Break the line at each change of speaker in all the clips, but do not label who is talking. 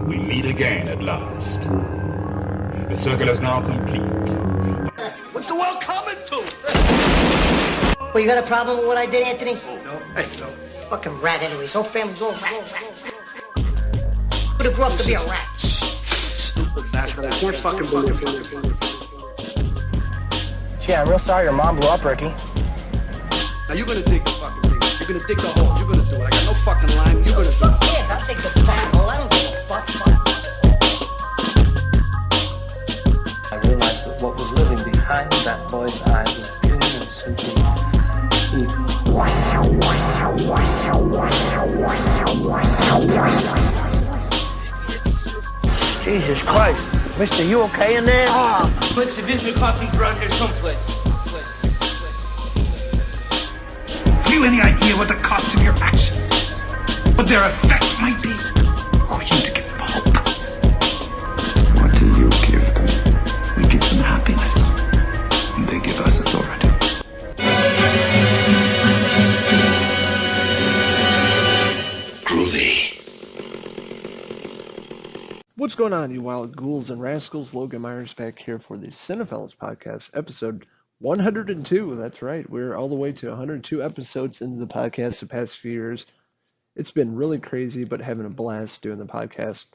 We meet again at last. The circle is now complete.
What's the world coming to?
Well, you got a problem with what I did, Anthony?
Oh, no. Hey, no.
Fucking rat anyways. Whole family's all rats. Would have grew up to be a rat.
Stupid bastard. I can't fucking believe it.
Gee, I'm real sorry your mom blew up, Ricky.
Now you're gonna dig the fucking thing. You're gonna dig the hole. You're gonna do it. I got no fucking line. You're gonna do it.
Yes, I'll take the fucking hole. I don't give a fuck.
I realized that what was living behind that boy's eyes was pure and simply evil.
Jesus Christ. Mister, you okay in there?
Let's visit coffees around here someplace.
Have you any idea what the cost of your actions is? What their effect might be? Or are you to give them hope? What do you give them? We give them happiness. And they give us authority. Groovy.
What's going on, you wild ghouls and rascals? Logan Myerz back here for the Cinephellas podcast, episode 102. That's right. We're all the way to 102 episodes into the podcast the past few years. It's been really crazy, but having a blast doing the podcast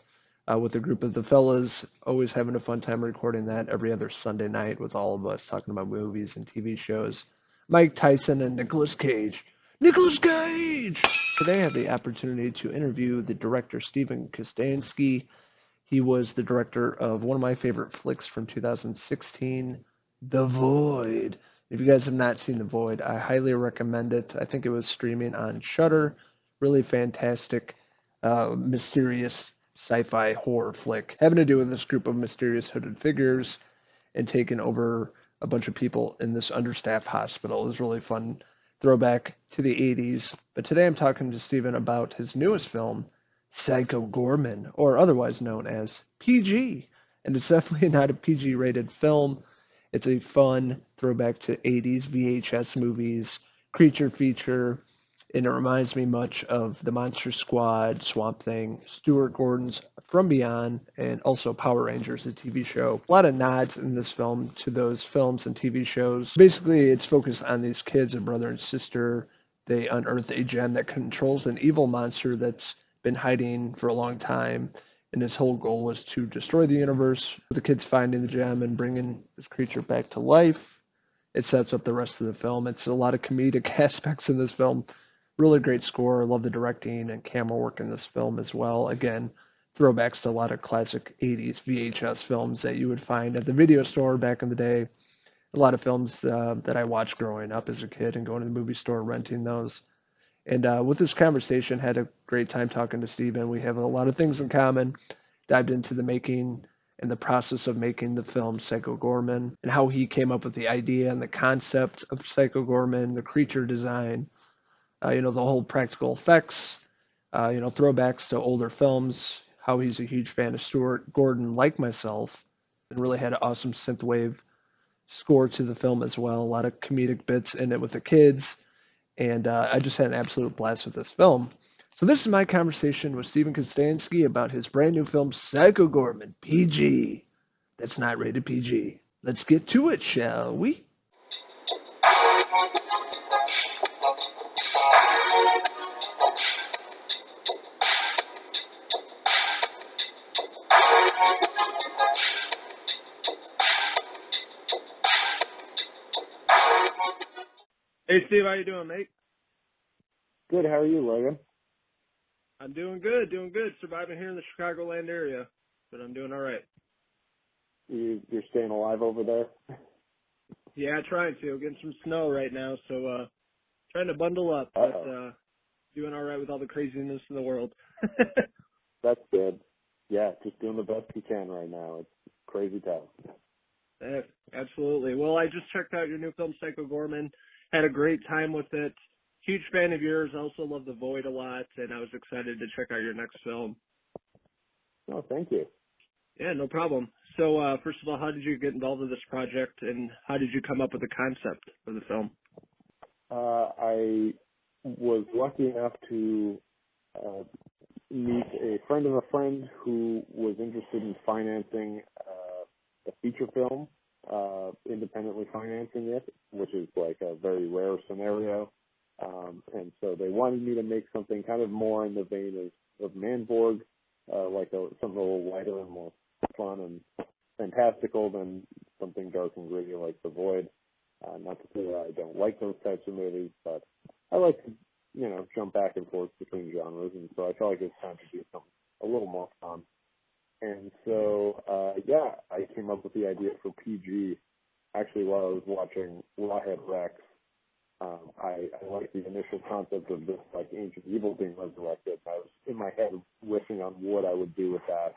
with a group of the fellas. Always having a fun time recording that every other Sunday night with all of us talking about movies and TV shows. Mike Tyson and Nicolas Cage. Nicolas Cage! Today I have the opportunity to interview the director Stephen Kostanski. He was the director of one of my favorite flicks from 2016, The Void. If you guys have not seen The Void, I highly recommend it. I think it was streaming on Shudder. Really fantastic, mysterious sci-fi horror flick. Having to do with this group of mysterious hooded figures and taking over a bunch of people in this understaffed hospital. It was really fun. Throwback to the 80s. But today I'm talking to Stephen about his newest film, Psycho Goreman, or otherwise known as PG. And it's definitely not a PG-rated film. It's a fun throwback to 80s VHS movies, creature feature, and it reminds me much of The Monster Squad, Swamp Thing, Stuart Gordon's From Beyond, and also Power Rangers, a TV show. A lot of nods in this film to those films and TV shows. Basically, it's focused on these kids, a brother and sister. They unearth a gem that controls an evil monster that's been hiding for a long time, and his whole goal was to destroy the universe. With the kids finding the gem and bringing this creature back to life, it sets up the rest of the film. It's a lot of comedic aspects in this film. Really great score. I love the directing and camera work in this film as well. Again, throwbacks to a lot of classic 80s VHS films that you would find at the video store back in the day. A lot of films that I watched growing up as a kid and going to the movie store renting those. And with this conversation, had a great time talking to Stephen. We have a lot of things in common. Dived into the making and the process of making the film Psycho Goreman and how he came up with the idea and the concept of Psycho Goreman, the creature design, the whole practical effects, throwbacks to older films, how he's a huge fan of Stuart Gordon like myself, and really had an awesome synthwave score to the film as well. A lot of comedic bits in it with the kids. And I just had an absolute blast with this film. So this is my conversation with Stephen Kostanski about his brand new film, Psycho Goreman, PG. That's not rated PG. Let's get to it, shall we?
Hey, Steve, how you doing, mate?
Good. How are you, Logan?
I'm doing good. Surviving here in the Chicagoland area, but I'm doing all right.
You're staying alive over there?
Yeah, trying to. Getting some snow right now, so trying to bundle up, but doing all right with all the craziness in the world.
That's good. Yeah, just doing the best you can right now. It's crazy time.
Yeah, absolutely. Well, I just checked out your new film, Psycho Goreman. Had a great time with it. Huge fan of yours. I also love The Void a lot, and I was excited to check out your next film.
Oh, thank you.
Yeah, no problem. So, first of all, how did you get involved with this project, and how did you come up with the concept for the film?
I was lucky enough to meet a friend of a friend who was interested in financing a feature film, independently financing it, which is like a very rare scenario. And so they wanted me to make something kind of more in the vein of Manborg, something a little lighter and more fun and fantastical than something dark and gritty like The Void. Not to say that I don't like those types of movies, but I like to, jump back and forth between genres, and so I felt like it was time to do something a little more fun. And so, I came up with the idea for PG, actually while I was watching Rawhead Rex. I liked the initial concept of this, like, ancient evil being resurrected. I was in my head wishing on what I would do with that.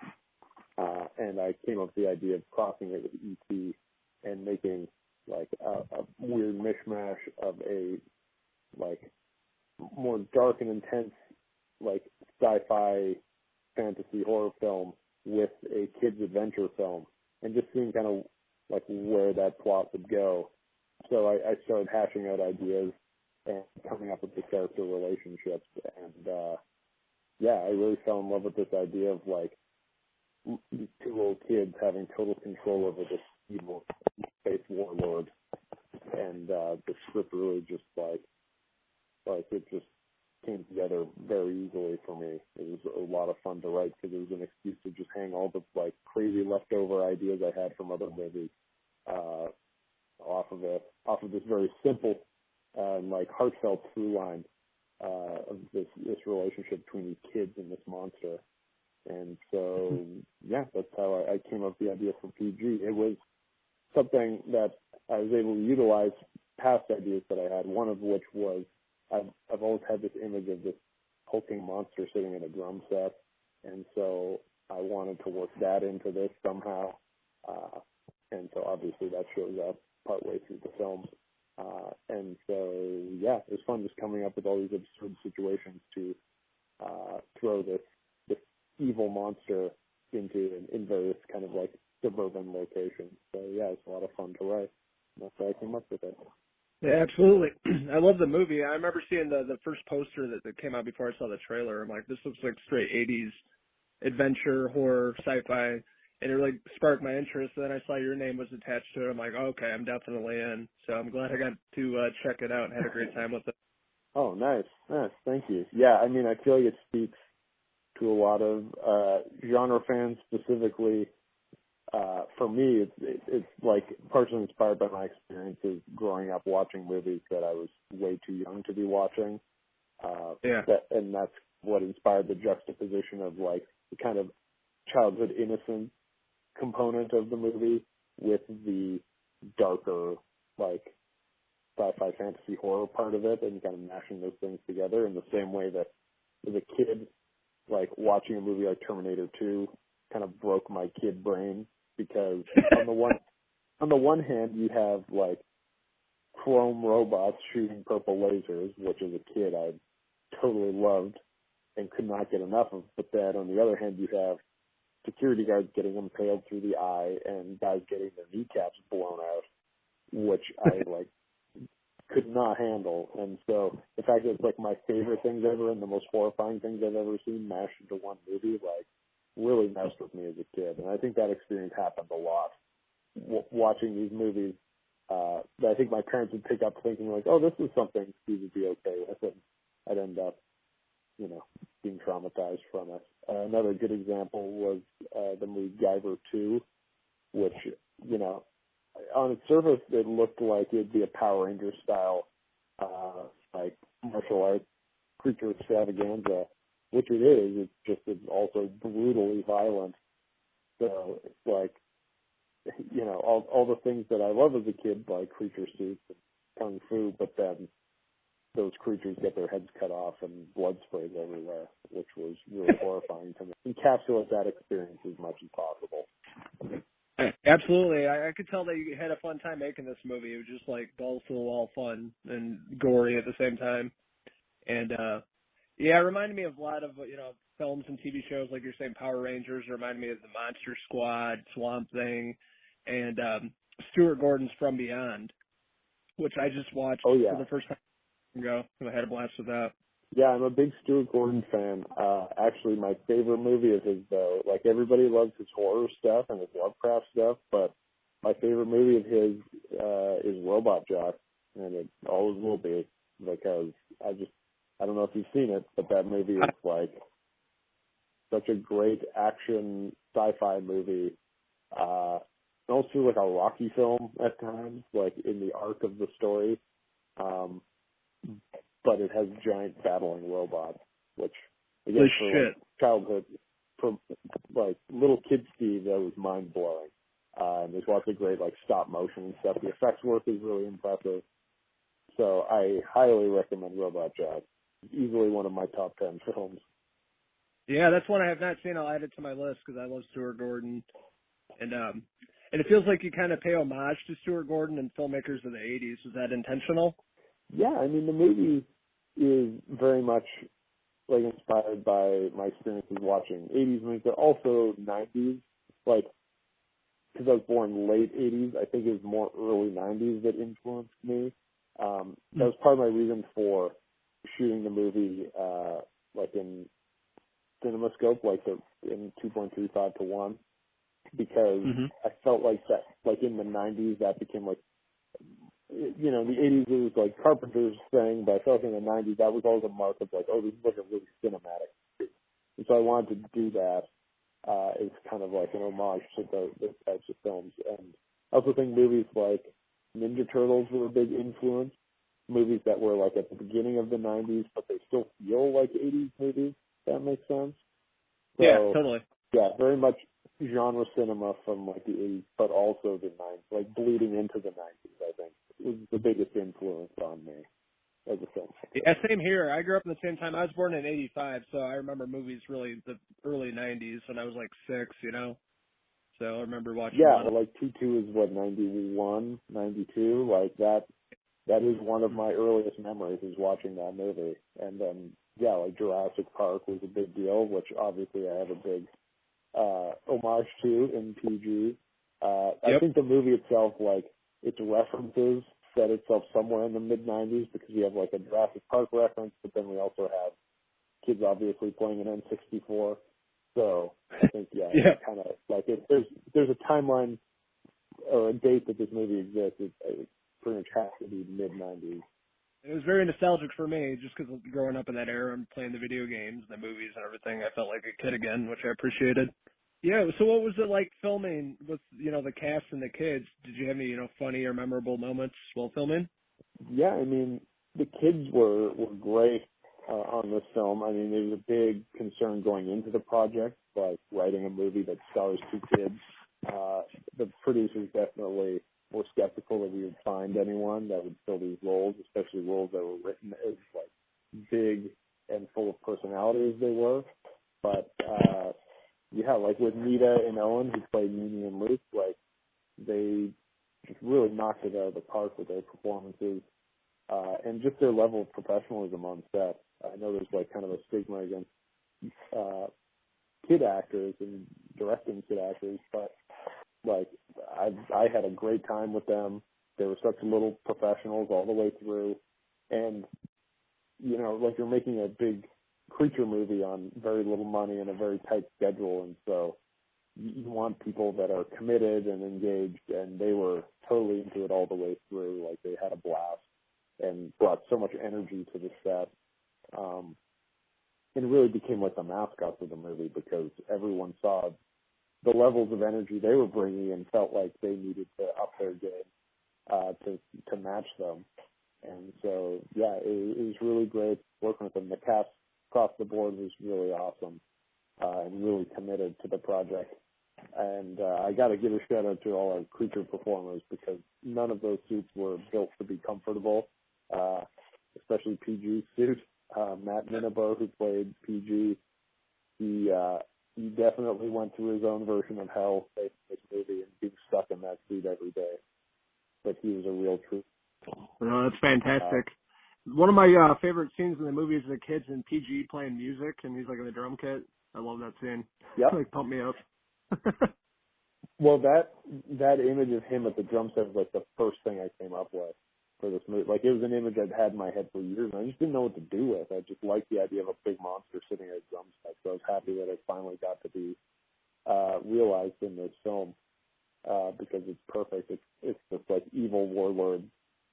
And I came up with the idea of crossing it with E.T. and making, like, a weird mishmash of a, like, more dark and intense, like, sci-fi fantasy horror film with a kid's adventure film, and just seeing kind of, like, where that plot would go. So I started hashing out ideas and coming up with the character relationships. And, I really fell in love with this idea of, like, these two little kids having total control over this evil space warlord. And the script really just, like it just came together very easily for me. It was a lot of fun to write because it was an excuse to just hang all the, like, crazy leftover ideas I had from other movies off of this very simple and, like, heartfelt through line of this relationship between these kids and this monster. And so, that's how I came up with the idea for PG. It was something that I was able to utilize past ideas that I had, one of which was I've always had this image of this hulking monster sitting in a drum set, and so I wanted to work that into this somehow. And so obviously that shows up partway through the film. And so, it was fun just coming up with all these absurd situations to throw this evil monster in various kind of, like, suburban locations. So, it's a lot of fun to write. That's how I came up with it.
Yeah, absolutely. I love the movie. I remember seeing the first poster that came out before I saw the trailer. I'm like, this looks like straight 80s adventure, horror, sci-fi. And it really sparked my interest. And then I saw your name was attached to it. I'm like, okay, I'm definitely in. So I'm glad I got to check it out and had a great time with it.
Oh, nice. Thank you. Yeah, I mean, I feel like it speaks to a lot of genre fans specifically. For me, it's like partially inspired by my experiences growing up watching movies that I was way too young to be watching. And that's what inspired the juxtaposition of, like, the kind of childhood innocence component of the movie with the darker, like, sci-fi fantasy horror part of it, and kind of mashing those things together in the same way that as a kid, like, watching a movie like Terminator 2 kind of broke my kid brain, because on the one hand you have, like, chrome robots shooting purple lasers, which as a kid I totally loved and could not get enough of, but then on the other hand you have security guards getting impaled through the eye and guys getting their kneecaps blown out, which I, like, could not handle. And so the fact that it's, like, my favorite things ever and the most horrifying things I've ever seen mashed into one movie, like, really messed with me as a kid. And I think that experience happened a lot watching these movies that I think my parents would pick up thinking, like, oh, this is something Steve would be okay with, and I'd end up, being traumatized from it. Another good example was the movie Guyver 2, which, on its surface it looked like it'd be a Power Rangers style, like, martial arts creature extravaganza, which it is. It's also brutally violent. So it's like, all the things that I love as a kid, like creature suits and kung fu, but then those creatures get their heads cut off and blood sprays everywhere, which was really horrifying to me. Encapsulate that experience as much as possible.
Absolutely. I could tell that you had a fun time making this movie. It was just, like, balls to the wall fun and gory at the same time. And, it reminded me of a lot of, films and TV shows, like you're saying, Power Rangers. It reminded me of the Monster Squad, Swamp Thing, and Stuart Gordon's From Beyond, which I just watched for the first time ago, and I had a blast with that.
Yeah, I'm a big Stuart Gordon fan. Actually, my favorite movie of his, though, like everybody loves his horror stuff and his Lovecraft stuff, but my favorite movie of his is Robot Jock, and it always will be, because I don't know if you've seen it, but that movie is like such a great action sci-fi movie. Also like a Rocky film at times, like in the arc of the story. But it has giant battling robots, which again for like, childhood, for like little kid Steve, that was mind blowing. And there's lots of great like stop motion and stuff. The effects work is really impressive. So I highly recommend Robot Jock. Easily one of my top 10 films.
Yeah, that's one I have not seen. I'll add it to my list because I love Stuart Gordon, and it feels like you kind of pay homage to Stuart Gordon and filmmakers of the '80s. Was that intentional?
Yeah, I mean the movie is very much like inspired by my experiences watching 80s movies, but also 90s. Like, because I was born late 80s, I think it was more early 90s that influenced me. That was part of my reason for shooting the movie like in CinemaScope, like in 2.35 to 1, because I felt like that, like in the 90s, that became like, you know, in the 80s it was like Carpenter's thing, but I felt like in the 90s that was always a mark of like, oh, this is like a really cinematic. And so I wanted to do that as kind of like an homage to those types of films. And I also think movies like Ninja Turtles were a big influence. Movies that were like at the beginning of the 90s, but they still feel like 80s movies. That makes sense. So,
yeah, totally.
Yeah, very much genre cinema from like the 80s, but also the 90s, like bleeding into the 90s, I think, was the biggest influence on me as a film.
Yeah, same here. I grew up in the same time. I was born in '85, so I remember movies really the early '90s when I was like 6, you know. So I remember watching.
Yeah, like T2 is what, 91, 92, like that. That is one of my earliest memories, is watching that movie. And then, yeah, like Jurassic Park was a big deal, which obviously I have a big homage to in PG. I think the movie itself, like, its references set itself somewhere in the mid-90s, because we have, like, a Jurassic Park reference, but then we also have kids obviously playing an N64. So I think, yeah. Kind of, like, there's a timeline or a date that this movie exists. It pretty much has to be mid-90s.
It was very nostalgic for me, just because growing up in that era and playing the video games, the movies and everything, I felt like a kid again, which I appreciated. Yeah, so what was it like filming with, you know, the cast and the kids? Did you have any, you know, funny or memorable moments while filming?
Yeah, I mean, the kids were great on this film. I mean, there was a big concern going into the project, like writing a movie that stars 2 kids. The producers definitely were skeptical that we would find anyone that would fill these roles, especially roles that were written as like big and full of personality as they were. But yeah, like with Nita and Owen, who played Mimi and Luke, like they just really knocked it out of the park with their performances and just their level of professionalism on set. I know there's like kind of a stigma against kid actors and directing kid actors, but like I had a great time with them. They were such little professionals all the way through, and you know, like you're making a big creature movie on very little money and a very tight schedule, and so you want people that are committed and engaged, and they were totally into it all the way through. Like they had a blast and brought so much energy to the set. And it really became like the mascots of the movie, because everyone saw the levels of energy they were bringing and felt like they needed to up their game to match them. And so, yeah, it was really great working with them. The cast across the board was really awesome and really committed to the project. And I got to give a shout out to all our creature performers, because none of those suits were built to be comfortable, especially PG's suit. Matt Minabo, who played PG, he definitely went through his own version of hell making this movie and being stuck in that suit every day. But he was a real truth.
No, that's fantastic. One of my favorite scenes in the movie is the kids and PG playing music, and he's like in the drum kit. I love that scene.
Yeah.
Like, pump me up.
Well, that image of him at the drum set was like the first thing I came up with for this movie. Like, it was an image I'd had in my head for years, and I just didn't know what to do with. I just liked the idea of a big monster sitting at a drum set, so I was happy that it finally got to be realized in this film, because it's perfect. It's this, like, evil warlord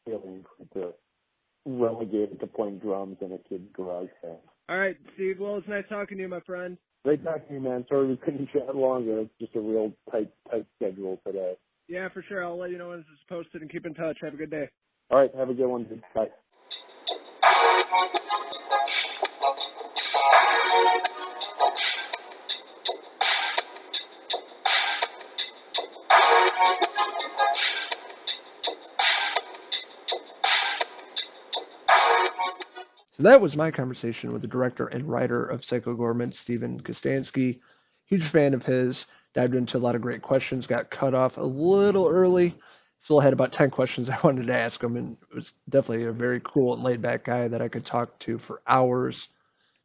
alien creature relegated to playing drums in a kid's garage band.
All right, Steve. Well, it's nice talking to you, my friend.
Great talking to you, man. Sorry we couldn't chat longer. It's just a real tight schedule today.
Yeah, for sure. I'll let you know when this is posted and keep in touch. Have a good day.
All right, have a good one, dude. Bye.
So that was my conversation with the director and writer of Psycho Goreman, Kostanski. Huge fan of his. Dived into a lot of great questions. Got cut off a little early. Still had about 10 questions I wanted to ask him, and it was definitely a very cool and laid-back guy that I could talk to for hours,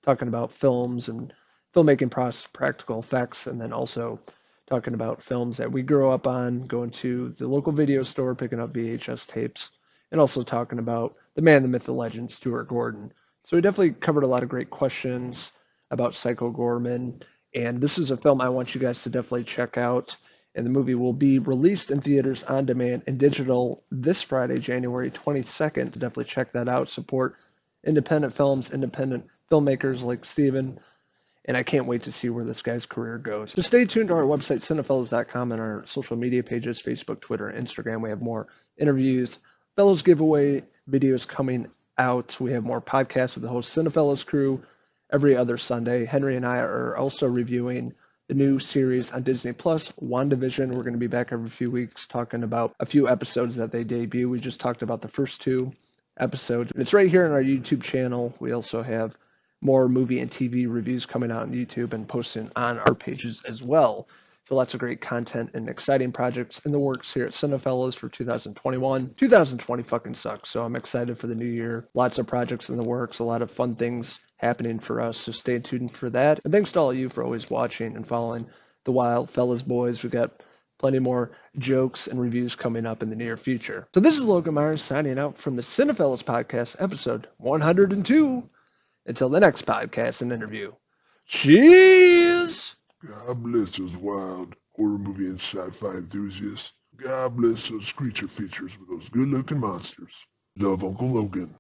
talking about films and filmmaking process, practical effects, and then also talking about films that we grew up on, going to the local video store, picking up VHS tapes, and also talking about the man, the myth, the legend, Stuart Gordon. So we definitely covered a lot of great questions about Psycho Goreman, and this is a film I want you guys to definitely check out. And the movie will be released in theaters on demand and digital this Friday, January 22nd. Definitely check that out. Support independent films, independent filmmakers like Steven. And I can't wait to see where this guy's career goes. So stay tuned to our website, Cinephellas.com, and our social media pages, Facebook, Twitter, and Instagram. We have more interviews, Fellows giveaway videos coming out. We have more podcasts with the whole Cinephellas crew every other Sunday. Henry and I are also reviewing the new series on Disney Plus, WandaVision. We're going to be back every few weeks talking about a few episodes that they debut. We just talked about the first 2 episodes. It's right here on our YouTube channel. We also have more movie and TV reviews coming out on YouTube and posting on our pages as well. So lots of great content and exciting projects in the works here at Cinephellas for 2021. 2020 fucking sucks, so I'm excited for the new year. Lots of projects in the works, a lot of fun things happening for us, so stay tuned for that. And thanks to all of you for always watching and following the Wild Fellas Boys. We've got plenty more jokes and reviews coming up in the near future. So this is Logan Myerz signing out from the Cinephellas Podcast, episode 102. Until the next podcast and interview. Cheers!
God bless those wild horror movie and sci-fi enthusiasts. God bless those creature features with those good-looking monsters. Love, Uncle Logan.